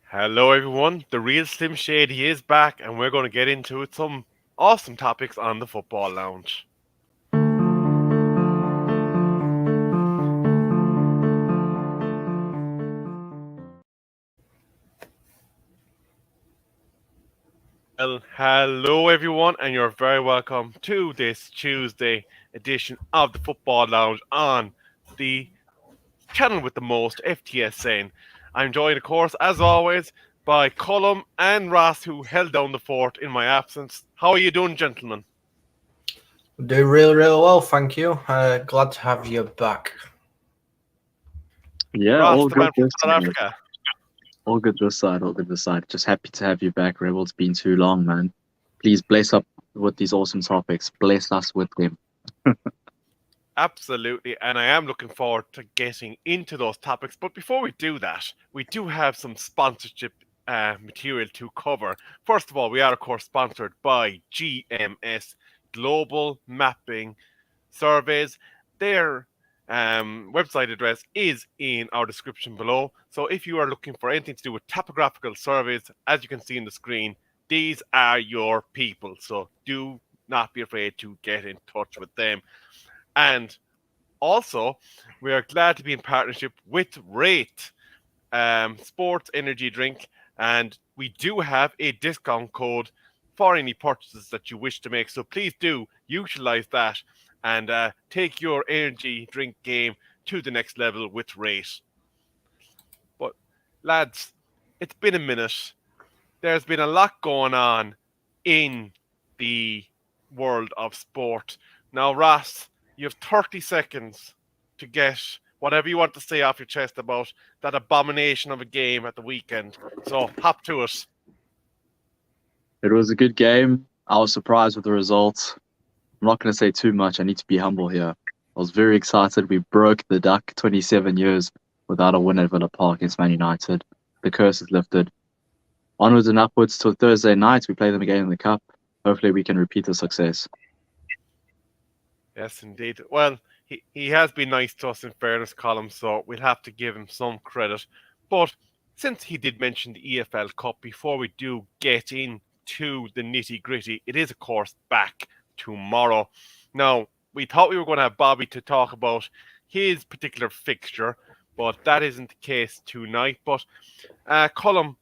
Hello, everyone. The real Slim Shady is back, and we're going to get into some awesome topics on the Football Lounge. Well, hello, everyone, and you're very welcome to this Tuesday edition of the Football Lounge on the channel with the most, FTSN. I'm joined, of course, as always, by Cullum and Ross, who held down the fort in my absence. How are you doing, gentlemen? Do really, really well, thank you. Glad to have you back. Yeah, Ross, all the good man from this South side. Africa. All good this side, all good this side. Just happy to have you back, Rebel. It's been too long, man. Please bless up with these awesome topics. Bless us with them. Absolutely, and I am looking forward to getting into those topics. But before we do that, we do have some sponsorship material to cover. First of all, we are, of course, sponsored by GMS Global Mapping Surveys. Their website address is in our description below. So if you are looking for anything to do with topographical surveys, as you can see on the screen, these are your people. So do not be afraid to get in touch with them. And also, we are glad to be in partnership with Rate Sports Energy Drink, and we do have a discount code for any purchases that you wish to make. So please do utilize that and take your energy drink game to the next level with Rate. But lads, it's been a minute. There's been a lot going on in the world of sport. Now, Ross, you have 30 seconds to get whatever you want to say off your chest about that abomination of a game at the weekend. So, hop to it. It was a good game. I was surprised with the results. I'm not going to say too much. I need to be humble here. I was very excited. We broke the duck 27 years without a win at Villa Park against Man United. The curse is lifted. Onwards and upwards till Thursday night. We play them again in the Cup. Hopefully, we can repeat the success. Yes, indeed. Well, he has been nice to us in fairness, Column, so we'll have to give him some credit. But since he did mention the EFL Cup, before we do get into the nitty gritty, it is, of course, back tomorrow. Now, we thought we were going to have Bobby to talk about his particular fixture, but that isn't the case tonight. But, Column,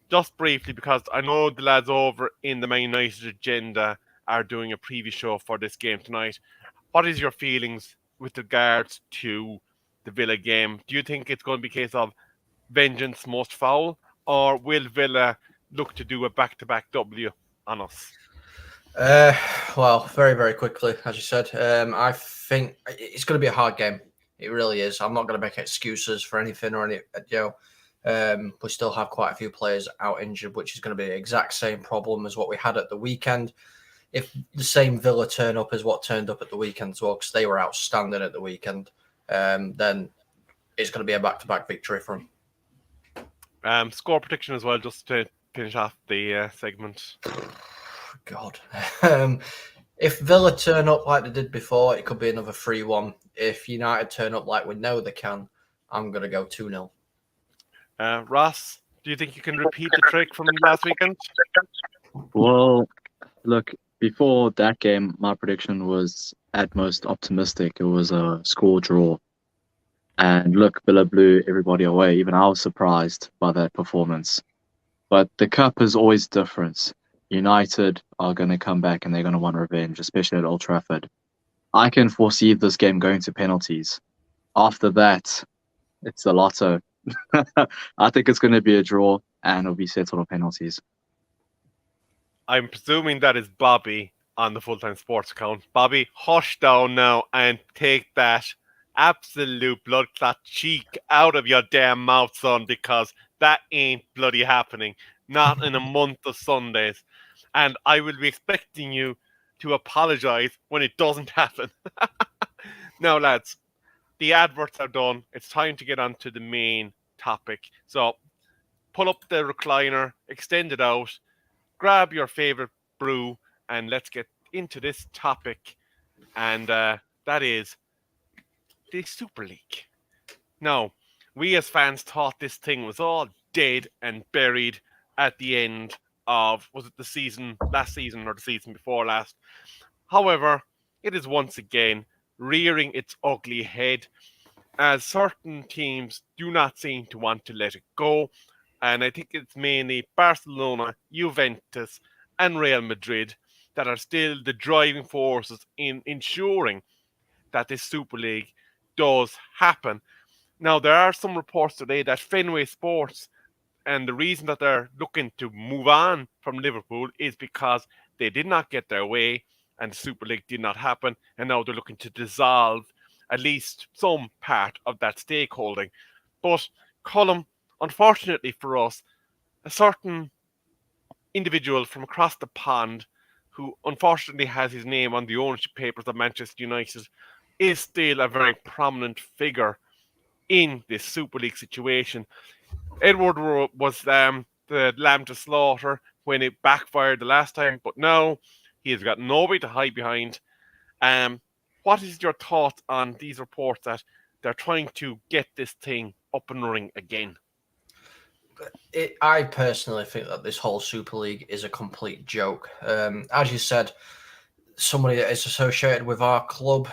just briefly, because I know the lads over in the Man United agenda are doing a preview show for this game tonight. What is your feelings with regards to the Villa game? Do you think it's going to be a case of vengeance most foul, or will Villa look to do a back-to-back W on us? Uh, well, very, very quickly, as you said, I think it's going to be a hard game. It really is. I'm not going to make excuses for anything or any. We still have quite a few players out injured, which is going to be the exact same problem as what we had at the weekend. If the same Villa turn up as what turned up at the weekend as well, because they were outstanding at the weekend, then it's going to be a back-to-back victory for them. Score prediction as well, just to finish off the segment. God. If Villa turn up like they did before, it could be another 3-1. If United turn up like we know they can, I'm going to go 2-0. Ross, do you think you can repeat the trick from last weekend? Well, look, before that game, my prediction was at most optimistic. It was a score draw. And look, Villa blew everybody away. Even I was surprised by that performance. But the cup is always different. United are going to come back and they're going to want revenge, especially at Old Trafford. I can foresee this game going to penalties. After that, it's a lotto. I think it's going to be a draw and it'll be settled on penalties. I'm presuming that is Bobby on the full-time sports account. Bobby, hush down now and take that absolute blood clot cheek out of your damn mouth, son, because that ain't bloody happening. Not in a month of Sundays. And I will be expecting you to apologise when it doesn't happen. Now, lads, the adverts are done. It's time to get on to the main topic. So, pull up the recliner, extend it out, grab your favorite brew, and let's get into this topic. And that is the Super League. Now, We as fans thought this thing was all dead and buried at the end of, was it the season, last season or the season before last? However, it is once again rearing its ugly head as certain teams do not seem to want to let it go. And I think it's mainly Barcelona, Juventus, and Real Madrid that are still the driving forces in ensuring that this Super League does happen. Now, there are some reports today that Fenway Sports, and the reason that they're looking to move on from Liverpool is because they did not get their way and the Super League did not happen. And now they're looking to dissolve at least some part of that stakeholding. But, Colm, unfortunately for us, a certain individual from across the pond who unfortunately has his name on the ownership papers of Manchester United is still a very prominent figure in this Super League situation. Edward was the lamb to slaughter when it backfired the last time, but now he has got nobody to hide behind. What is your thoughts on these reports that they're trying to get this thing up and running again? I personally think that this whole Super League is a complete joke. As you said, somebody that is associated with our club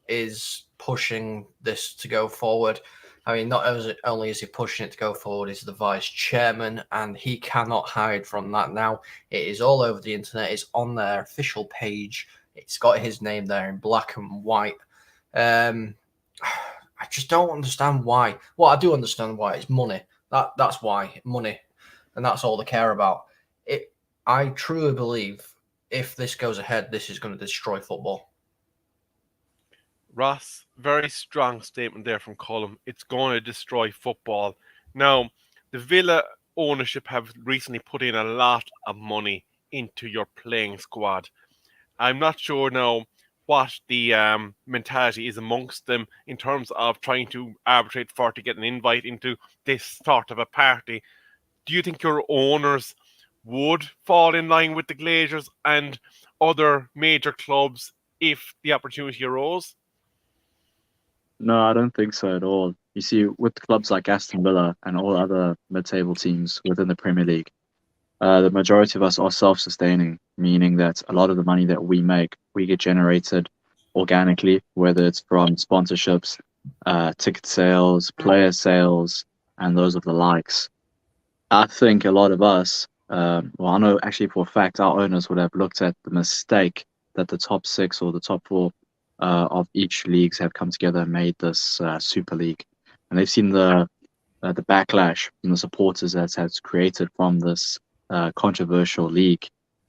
is pushing this to go forward. I mean, not only is he pushing it to go forward, he's the vice chairman, and he cannot hide from that now. It is all over the internet. It's on their official page. It's got his name there in black and white. I just don't understand why. Well, I do understand why. It's money. That's why. Money. And that's all they care about. I truly believe if this goes ahead, this is going to destroy football. Ross, very strong statement there from Colm. It's going to destroy football. Now, the Villa ownership have recently put in a lot of money into your playing squad. I'm not sure now what the mentality is amongst them in terms of trying to arbitrate for to get an invite into this sort of a party. Do you think your owners would fall in line with the Glazers and other major clubs if the opportunity arose? No, I don't think so at all. You see, with clubs like Aston Villa and all other mid-table teams within the Premier League, the majority of us are self-sustaining, meaning that a lot of the money that we make, we get generated organically, whether it's from sponsorships, ticket sales, player sales, and those of the likes. I think a lot of us, I know actually for a fact our owners would have looked at the mistake that the top 6 or the top 4 of each leagues have come together and made this Super League, and they've seen the backlash from the supporters that has created from this controversial league,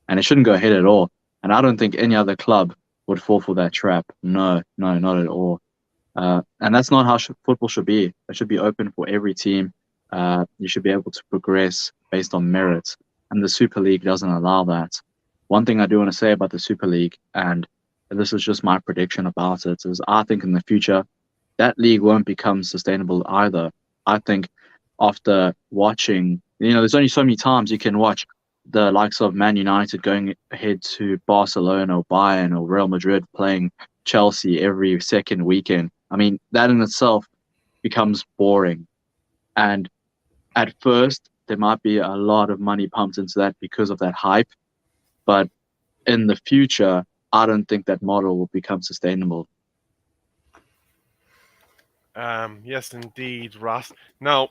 and it shouldn't go ahead at all. And I don't think any other club would fall for that trap. No, not at all. And that's not how football should be. It should be open for every team. You should be able to progress based on merit, and the Super League doesn't allow that. One thing I do want to say about the Super League, and this is just my prediction about it, is I think in the future that league won't become sustainable either. I think after watching, there's only so many times you can watch the likes of Man United going ahead to Barcelona or Bayern or Real Madrid playing Chelsea every second weekend. I mean, that in itself becomes boring. And at first, there might be a lot of money pumped into that because of that hype. But in the future, I don't think that model will become sustainable. Yes, indeed, Ross. Now,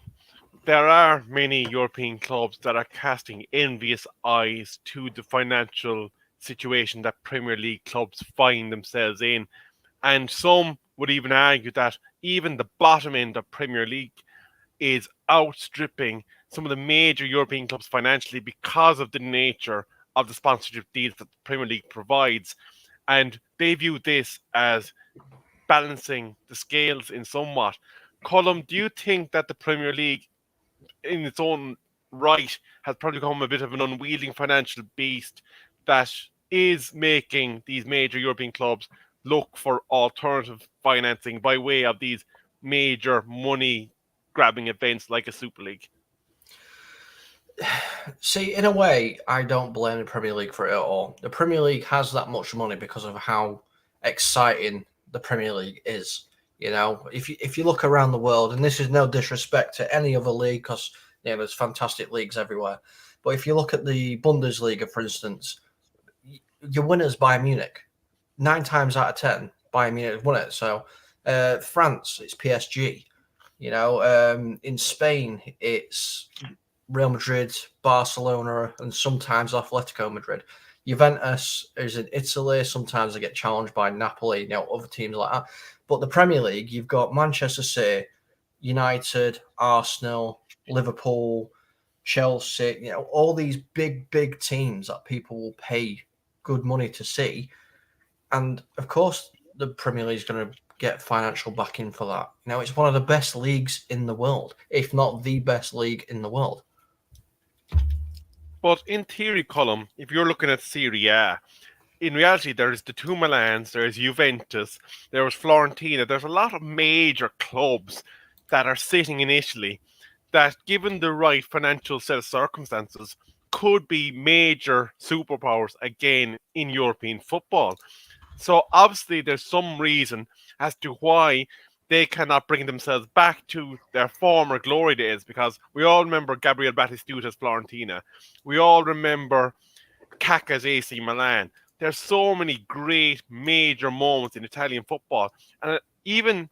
there are many European clubs that are casting envious eyes to the financial situation that Premier League clubs find themselves in. And some would even argue that even the bottom end of Premier League is outstripping some of the major European clubs financially because of the nature of the sponsorship deals that the Premier League provides. And they view this as balancing the scales in somewhat. Colm, do you think that the Premier League in its own right has probably become a bit of an unwielding financial beast that is making these major European clubs look for alternative financing by way of these major money grabbing events like a Super League? See, in a way, I don't blame the Premier League for it at all. The Premier League has that much money because of how exciting the Premier League is. You know, if you look around the world, and this is no disrespect to any other league, because there's fantastic leagues everywhere. But if you look at the Bundesliga, for instance, your winners Bayern Munich. 9 times out of 10, Bayern Munich won it. So France, it's PSG. You know, in Spain, it's Real Madrid, Barcelona, and sometimes Atletico Madrid. Juventus is in Italy. Sometimes they get challenged by Napoli, you know, other teams like that. But the Premier League, you've got Manchester City, United, Arsenal, Liverpool, Chelsea, you know, all these big teams that people will pay good money to see. And of course, the Premier League is going to get financial backing for that. You know, it's one of the best leagues in the world, if not the best league in the world. But in theory, Column, if you're looking at Serie A, in reality, there's the two Milans, there's Juventus, there's Fiorentina. There's a lot of major clubs that are sitting in Italy that, given the right financial set of circumstances, could be major superpowers again in European football. So obviously there's some reason as to why they cannot bring themselves back to their former glory days, because we all remember Gabriel Battistuta's Fiorentina. We all remember Kaká's AC Milan. There's so many great major moments in Italian football. And even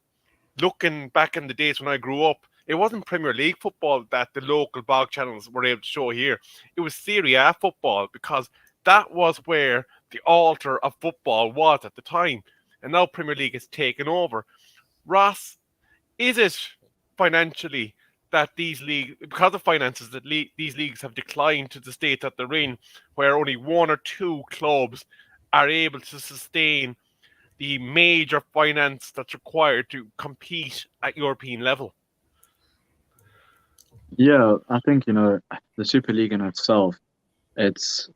looking back in the days when I grew up, it wasn't Premier League football that the local bog channels were able to show here. It was Serie A football, because that was where the altar of football was at the time. And now Premier League has taken over. Ross, is it financially that these leagues, because of finances, that these leagues have declined to the state that they're in, where only one or two clubs are able to sustain the major finance that's required to compete at European level? Yeah, I think, the Super League in itself, it's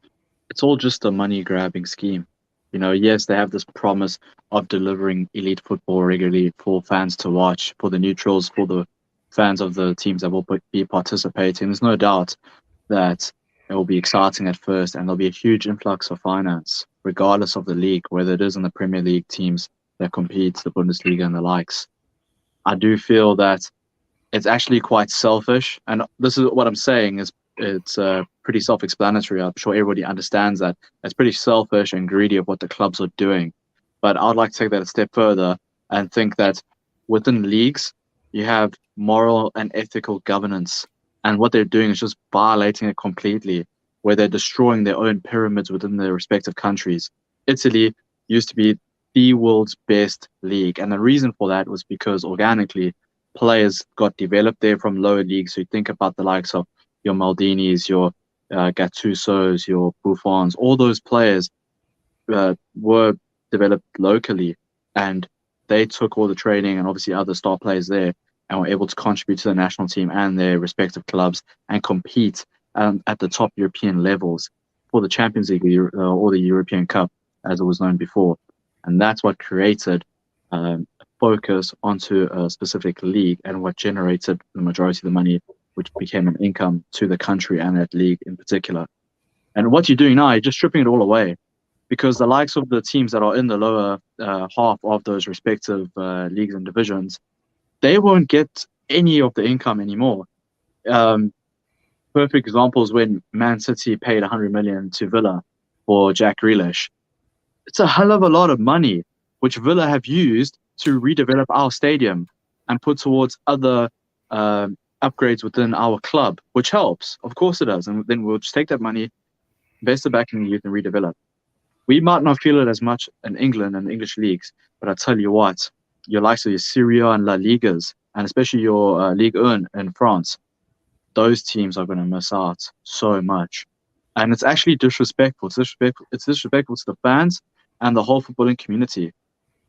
all just a money grabbing scheme. Yes, they have this promise of delivering elite football regularly for fans to watch, for the neutrals, for the fans of the teams that will be participating. There's no doubt that it will be exciting at first, and there'll be a huge influx of finance, regardless of the league, whether it is in the Premier League teams that compete, the Bundesliga and the likes. I do feel that it's actually quite selfish, and this is what I'm saying is it's pretty self-explanatory. I'm sure everybody understands that it's pretty selfish and greedy of what the clubs are doing. But I'd like to take that a step further and think that within leagues, you have moral and ethical governance, and what they're doing is just violating it completely, where they're destroying their own pyramids within their respective countries. Italy used to be the world's best league, and the reason for that was because organically players got developed there from lower leagues. So you think about the likes of your Maldinis, your Gattusos, your Buffons, all those players were developed locally, and they took all the training and obviously other star players there and were able to contribute to the national team and their respective clubs and compete at the top European levels for the Champions League or the European Cup, as it was known before. And that's what created focus onto a specific league and what generated the majority of the money, which became an income to the country and that league in particular. And what you're doing now, you're just stripping it all away, because the likes of the teams that are in the lower half of those respective leagues and divisions, they won't get any of the income anymore. Perfect example is when Man City paid 100 million to Villa for Jack Grealish. It's a hell of a lot of money, which Villa have used to redevelop our stadium and put towards other upgrades within our club, which helps. Of course it does. And then we'll just take that money, invest it back in the youth and redevelop. We might not feel it as much in England and the English leagues, but I tell you what, your likes of your Serie A and La Ligas, and especially your Ligue 1 in France, those teams are going to miss out so much. And it's actually disrespectful. It's disrespectful to the fans and the whole footballing community.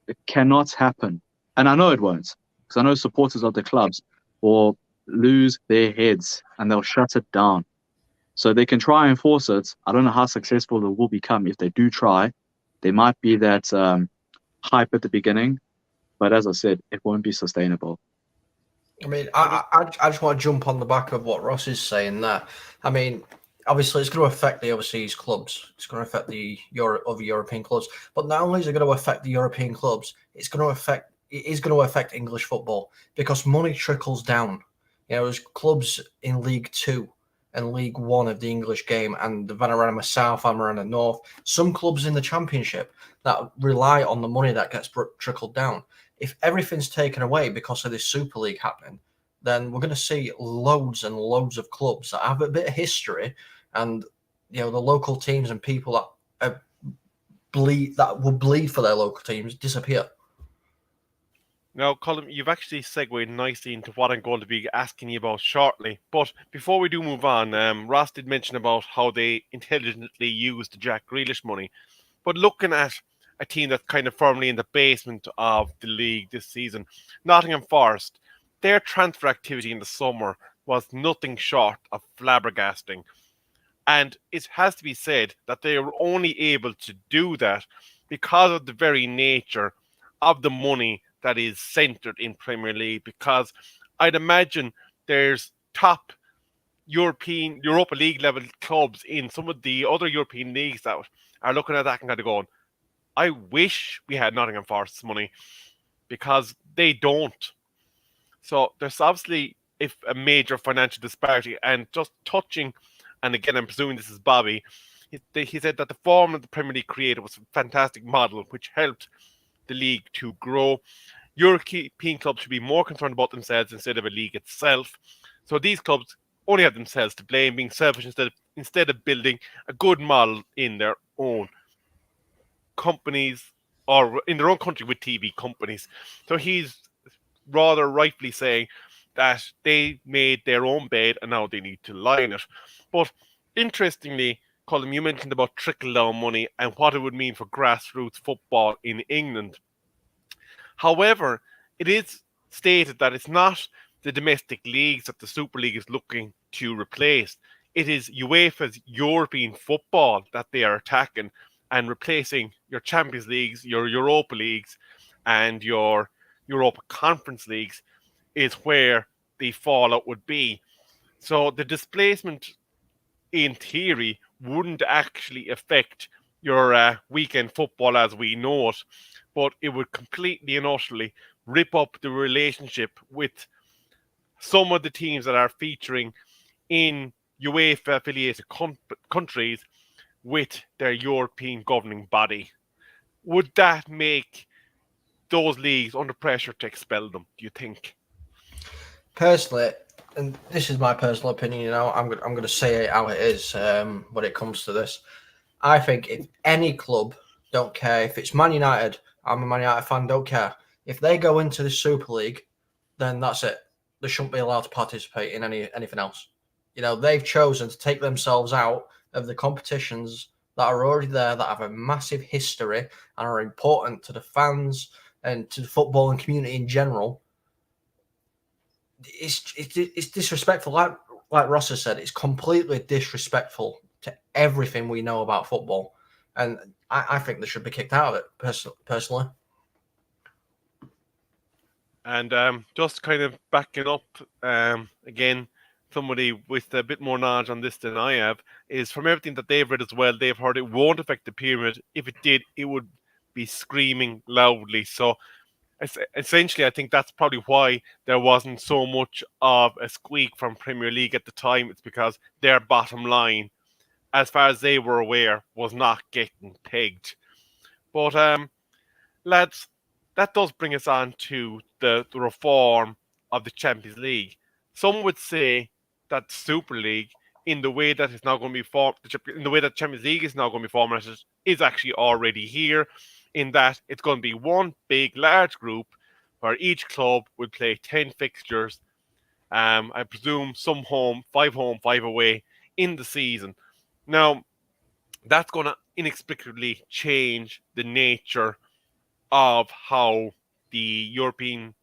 It cannot happen. And I know it won't, because I know supporters of the clubs will lose their heads and they'll shut it down. So they can try and force it. I don't know how successful it will become if they do try. There might be that hype at the beginning, but as I said, it won't be sustainable. I mean, I just want to jump on the back of what Ross is saying there. I mean, obviously, it's going to affect the overseas clubs. It's going to affect the other European clubs. But not only is it going to affect the European clubs, it's going to affect it is going to affect English football because money trickles down. There's clubs in League Two and League One of the English game, and the Vanarama South, Vanarama North. Some clubs in the Championship that rely on the money that gets trickled down. If everything's taken away because of this Super League happening, then we're going to see loads and loads of clubs that have a bit of history, and the local teams and people that will bleed for their local teams disappear. Now, Colin, you've actually segued nicely into what I'm going to be asking you about shortly. But before we do move on, Ross did mention about how they intelligently used the Jack Grealish money. But looking at a team that's kind of firmly in the basement of the league this season, Nottingham Forest, their transfer activity in the summer was nothing short of flabbergasting. And it has to be said that they were only able to do that because of the very nature of the money that is centered in Premier League, because I'd imagine there's top Europa League level clubs in some of the other European leagues that are looking at that and kind of going, I wish we had Nottingham Forest's money, because they don't. So there's obviously a major financial disparity. And just touching, and again, I'm presuming this is Bobby, he said that the form of the Premier League created was a fantastic model which helped the league to grow. European clubs should be more concerned about themselves instead of a league itself. So these clubs only have themselves to blame, being selfish instead of building a good model in their own companies or in their own country with TV companies. So he's rather rightfully saying that they made their own bed and now they need to lie in it. But interestingly, Colin, you mentioned about trickle-down money and what it would mean for grassroots football in England. However, it is stated that it's not the domestic leagues that the Super League is looking to replace. It is UEFA's European football that they are attacking and replacing your Champions Leagues, your Europa Leagues, and your Europa Conference Leagues is where the fallout would be. So the displacement, in theory, wouldn't actually affect your weekend football as we know it, but it would completely and utterly rip up the relationship with some of the teams that are featuring in UEFA affiliated countries with their European governing body. Would that make those leagues under pressure to expel them, do you think? Personally, and this is my personal opinion, I'm going to say it how it is when it comes to this. I think if any club, don't care if it's Man United, I'm a Man United fan, don't care. If they go into the Super League, then that's it. They shouldn't be allowed to participate in anything else. They've chosen to take themselves out of the competitions that are already there, that have a massive history and are important to the fans and to the footballing community in general. It's disrespectful. Like Ross has said, it's completely disrespectful to everything we know about football. And I think they should be kicked out of it, personally. And just kind of backing up, again, somebody with a bit more knowledge on this than I have, is from everything that they've read as well, they've heard it won't affect the pyramid. If it did, it would be screaming loudly. So essentially, I think that's probably why there wasn't so much of a squeak from Premier League at the time. It's because their bottom line, as far as they were aware, was not getting pegged. But lads, that does bring us on to the reform of the Champions League. Some would say that Super League, in the way that it's now going to be formed, in the way that Champions League is now going to be formatted, is actually already here, in that it's going to be one big, large group where each club would play 10 fixtures. I presume some home, 5 away in the season. Now, that's going to inexplicably change the nature of how the European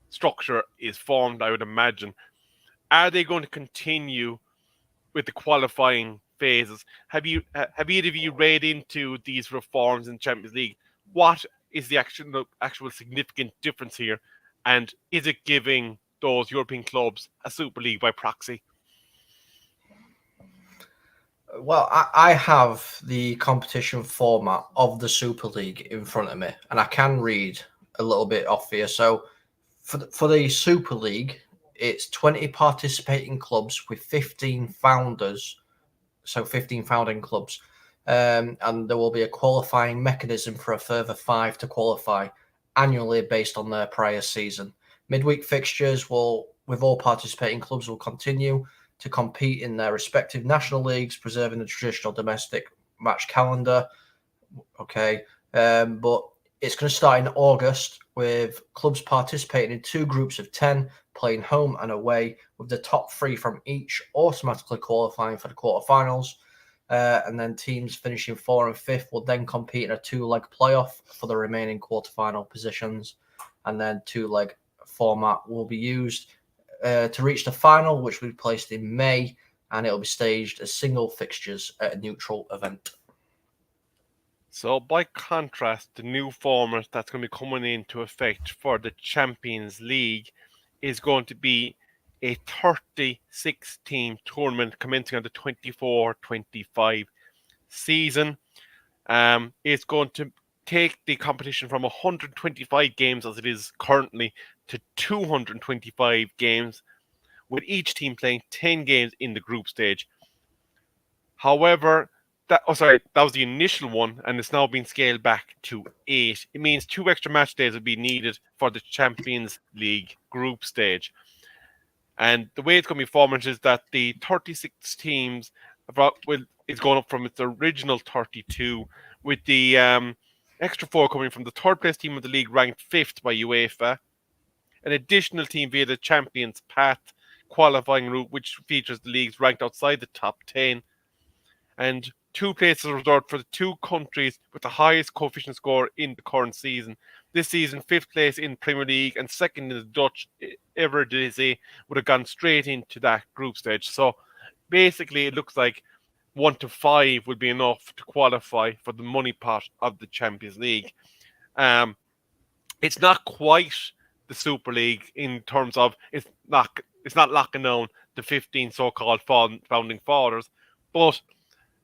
structure is formed, I would imagine. Are they going to continue with the qualifying phases? Have either of you read into these reforms in Champions League? What is the actual significant difference here? And is it giving those European clubs a Super League by proxy? Well, I have the competition format of the Super League in front of me, and I can read a little bit off here. So for the Super League, it's 20 participating clubs with 15 founders, so 15 founding clubs. And there will be a qualifying mechanism for a further 5 to qualify annually based on their prior season. Midweek fixtures with all participating clubs will continue to compete in their respective national leagues, preserving the traditional domestic match calendar. Okay, but it's going to start in August with clubs participating in 2 groups of 10, playing home and away, with the top 3 from each automatically qualifying for the quarterfinals. And then teams finishing 4th and 5th will then compete in a 2-leg playoff for the remaining quarterfinal positions. And then 2-leg format will be used to reach the final, which will be placed in May, and it'll be staged as single fixtures at a neutral event. So, by contrast, the new format that's going to be coming into effect for the Champions League is going to be a 36-team tournament commencing on the 24-25 season. It's going to take the competition from 125 games as it is currently to 225 games, with each team playing 10 games in the group stage. However, that was the initial one, and it's now been scaled back to 8. It means 2 extra match days will be needed for the Champions League group stage. And the way it's going to be formatted is that the 36 teams is going up from its original 32, with the extra 4 coming from the third place team of the league, ranked 5th by UEFA, an additional team via the Champions Path qualifying route, which features the leagues ranked outside the top 10, and 2 places are reserved for the 2 countries with the highest coefficient score in the current season. This season, 5th place in Premier League and 2nd in the Dutch Eredivisie would have gone straight into that group stage. So basically, it looks like 1 to 5 would be enough to qualify for the money pot of the Champions League. It's not quite the Super League in terms of it's not locking down the 15 so-called founding fathers, but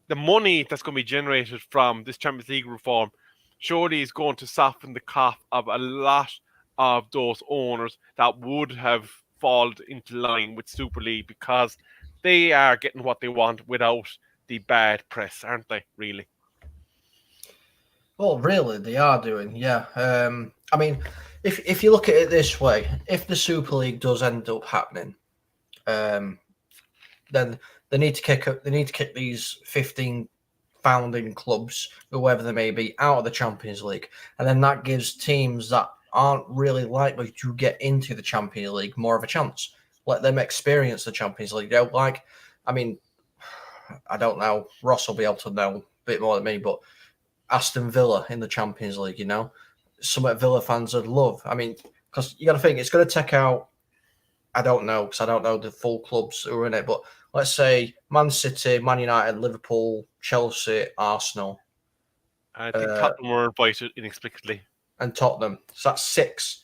the money that's going to be generated from this Champions League reform surely is going to soften the cough of a lot of those owners that would have fallen into line with Super League, because they are getting what they want without the bad press, aren't they, really? Well, really, they are doing, yeah. I mean, if you look at it this way, if the Super League does end up happening, then they need to kick these 15 founding clubs, whoever they may be, out of the Champions League, and then that gives teams that aren't really likely to get into the Champions League more of a chance. Let them experience the Champions League. I don't know. Ross will be able to know a bit more than me, but Aston Villa in the Champions League, something Villa fans would love. I mean, because you got to think it's going to take out. I don't know, because I don't know the full clubs who are in it, but let's say Man City, Man United, Liverpool, Chelsea, Arsenal. I think Tottenham were invited inexplicably. And Tottenham. So that's 6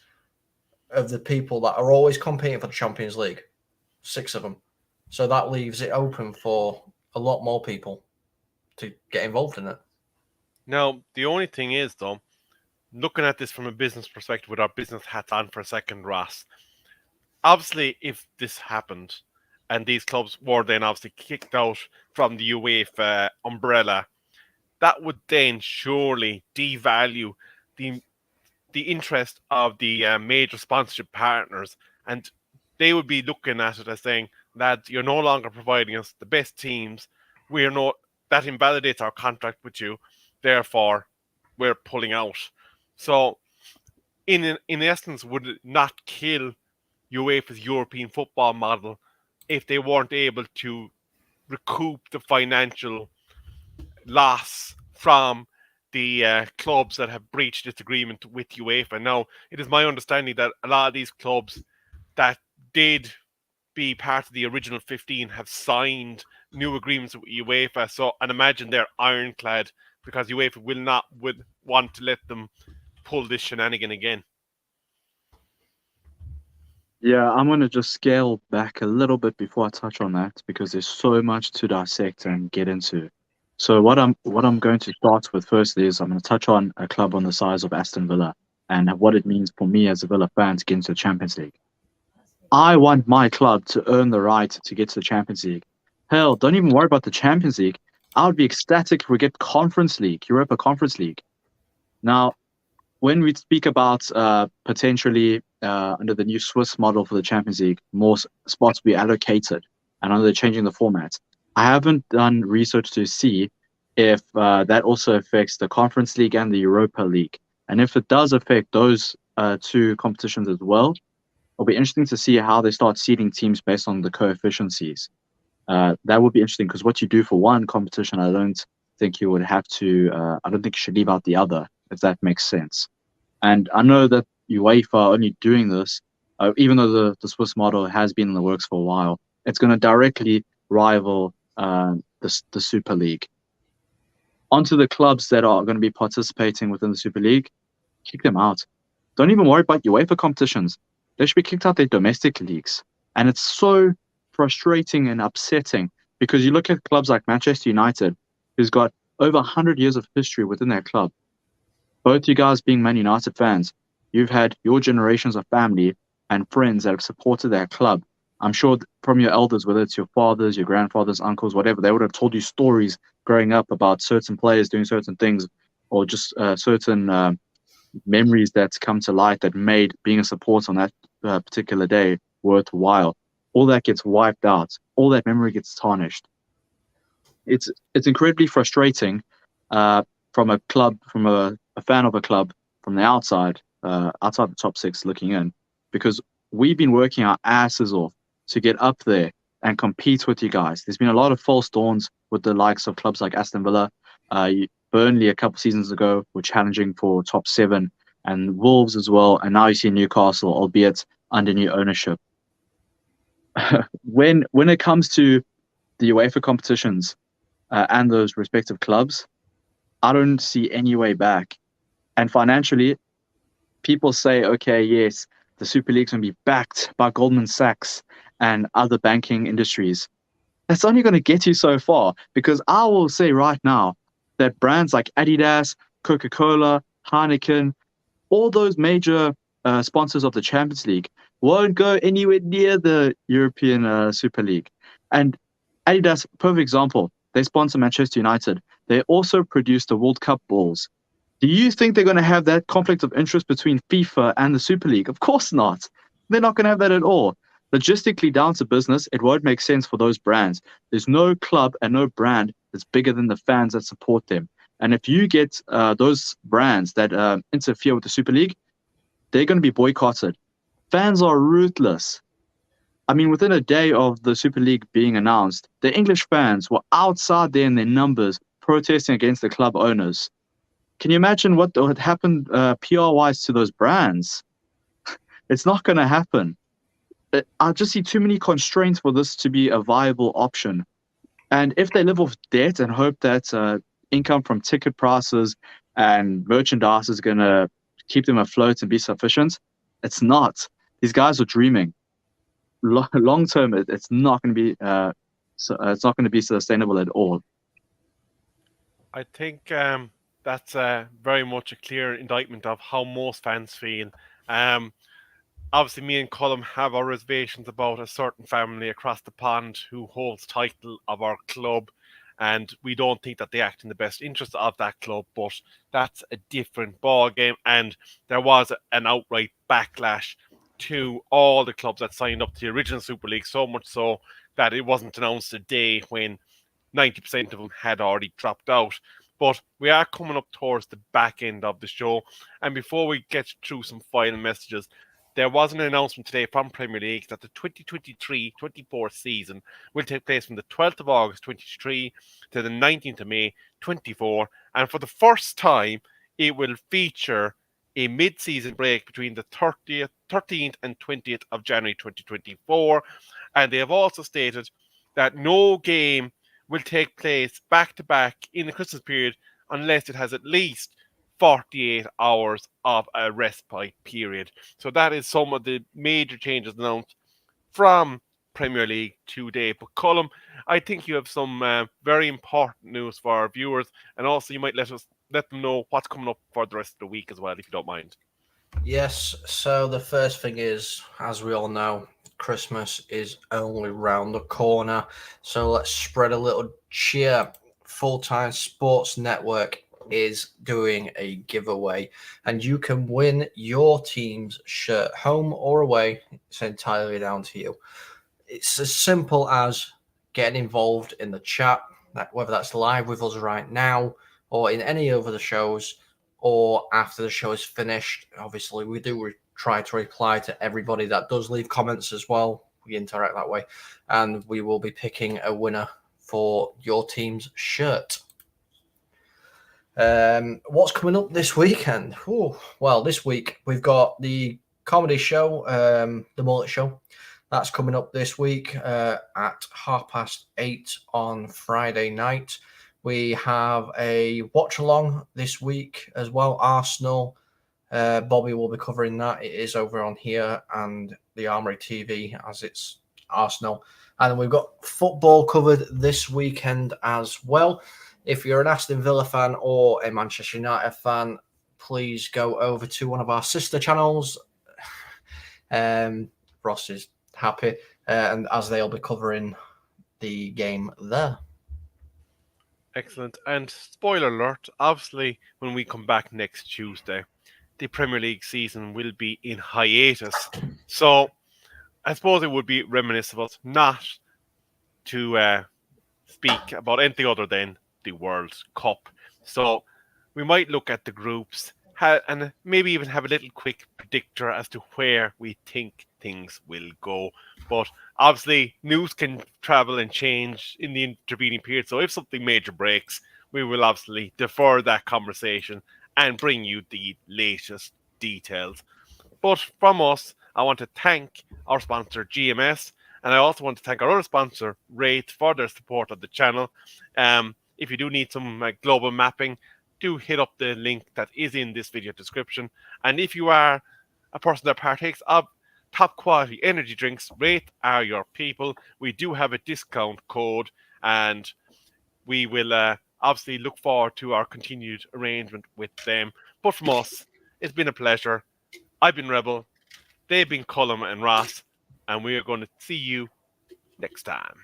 of the people that are always competing for the Champions League. 6 of them. So that leaves it open for a lot more people to get involved in it. Now, the only thing is, though, looking at this from a business perspective with our business hats on for a second, Ross, obviously, if this happened and these clubs were then obviously kicked out from the UEFA umbrella, that would then surely devalue the interest of the major sponsorship partners, and they would be looking at it as saying, lads, you're no longer providing us the best teams. That invalidates our contract with you. Therefore, we're pulling out. So, in essence, would it not kill UEFA's European football model if they weren't able to recoup the financial loss from the clubs that have breached this agreement with UEFA? Now, it is my understanding that a lot of these clubs that did be part of the original 15 have signed new agreements with UEFA. So, and imagine they're ironclad, because UEFA would want to let them pull this shenanigan again. Yeah, I'm going to just scale back a little bit before I touch on that, because there's so much to dissect and get into. So what I'm going to start with firstly is I'm going to touch on a club on the size of Aston Villa. and what it means for me as a Villa fan to get into the Champions League. I want my club to earn the right to get to the Champions League. Hell, don't even worry about the Champions League. I would be ecstatic if we get Conference League, Europa Conference League. Now, when we speak about potentially under the new Swiss model for the Champions League, more spots be allocated, and under changing the format, I haven't done research to see if that also affects the Conference League and the Europa League. And if it does affect those two competitions as well, it'll be interesting to see how they start seeding teams based on the coefficiencies. That would be interesting because what you do for one competition, I don't think you would have to. I don't think you should leave out the other, if that makes sense. And I know that UEFA are only doing this, even though the Swiss model has been in the works for a while. It's going to directly rival the Super League. Onto the clubs that are going to be participating within the Super League, kick them out. Don't even worry about UEFA competitions. They should be kicked out their domestic leagues. And it's so frustrating and upsetting because you look at clubs like Manchester United, who's got over 100 years of history within their club. Both you guys being Man United fans, you've had your generations of family and friends that have supported their club. I'm sure from your elders, whether it's your fathers, your grandfathers, uncles, whatever, they would have told you stories growing up about certain players doing certain things or just certain memories that come to light that made being a supporter on that particular day worthwhile. All that gets wiped out. All that memory gets tarnished. It's incredibly frustrating from a club, from a fan of a club from the outside the top six looking in, because we've been working our asses off to get up there and compete with you guys. There's been a lot of false dawns with the likes of clubs like Aston Villa. Burnley a couple seasons ago were challenging for top 7, and Wolves as well. And now you see Newcastle, albeit under new ownership. When it comes to the UEFA competitions and those respective clubs, I don't see any way back. And financially, people say, okay, yes, the Super League's going to be backed by Goldman Sachs and other banking industries. That's only going to get you so far, because I will say right now that brands like Adidas, Coca-Cola, Heineken, all those major sponsors of the Champions League won't go anywhere near the European Super League. And Adidas, perfect example, they sponsor Manchester United. They also produce the World Cup balls. Do you think they're going to have that conflict of interest between FIFA and the Super League? Of course not. They're not going to have that at all. Logistically, down to business, it won't make sense for those brands. There's no club and no brand that's bigger than the fans that support them. And if you get those brands that interfere with the Super League, they're going to be boycotted. Fans are ruthless. I mean, within a day of the Super League being announced, the English fans were outside there in their numbers protesting against the club owners. Can you imagine what would happen PR-wise to those brands? It's not going to happen. I just see too many constraints for this to be a viable option. And if they live off debt and hope that income from ticket prices and merchandise is going to keep them afloat and be sufficient, it's not. These guys are dreaming. Long term, it's not going to be it's not going to be sustainable at all. I think that's very much a clear indictment of how most fans feel. Obviously, me and Colm have our reservations about a certain family across the pond who holds title of our club, and we don't think that they act in the best interest of that club, but that's a different ball game. And there was an outright backlash to all the clubs that signed up to the original Super League, so much so that it wasn't announced a day when 90% of them had already dropped out. But we are coming up towards the back end of the show, and before we get through some final messages, there was an announcement today from Premier League that the 2023-24 season will take place from the 12th of August 23 to the 19th of May 24, and for the first time it will feature a mid-season break between the 13th and 20th of January 2024, and they have also stated that no game will take place back-to-back in the Christmas period unless it has at least 48 hours of a respite period. So that is some of the major changes announced from Premier League today. But Colm, I think you have some very important news for our viewers, and also you might let them know what's coming up for the rest of the week as well, if you don't mind. Yes, so the first thing is, as we all know, Christmas is only round the corner. So let's spread a little cheer. Full Time Sports Network is doing a giveaway, and you can win your team's shirt, home or away. It's entirely down to you. It's as simple as getting involved in the chat, whether that's live with us right now or in any of the shows or after the show is finished. Obviously, we do try to reply to everybody that does leave comments as well. We interact that way, and we will be picking a winner for your team's shirt. What's coming up this weekend? Ooh, well, this week we've got the comedy show, the Mullet Show. That's coming up this week at 8:30 on Friday night. We have a watch along this week as well. Arsenal. Bobby will be covering that. It is over on here and the Armory TV as it's Arsenal. And we've got football covered this weekend as well. If you're an Aston Villa fan or a Manchester United fan, please go over to one of our sister channels. Ross is happy, and as they'll be covering the game there. Excellent. And spoiler alert, obviously, when we come back next Tuesday, the Premier League season will be in hiatus. So I suppose it would be reminiscent of us not to speak about anything other than the World Cup. So we might look at the groups and maybe even have a little quick predictor as to where we think things will go. But obviously, news can travel and change in the intervening period. So if something major breaks, we will obviously defer that conversation and bring you the latest details. But from us, I want to thank our sponsor, GMS, and I also want to thank our other sponsor, Wraith, for their support of the channel. If you do need some global mapping, do hit up the link that is in this video description. And if you are a person that partakes of top quality energy drinks, Wraith are your people. We do have a discount code, and we will obviously look forward to our continued arrangement with them. But from us, it's been a pleasure. I've been Rebel, they've been Cullum and Ross, and we are going to see you next time.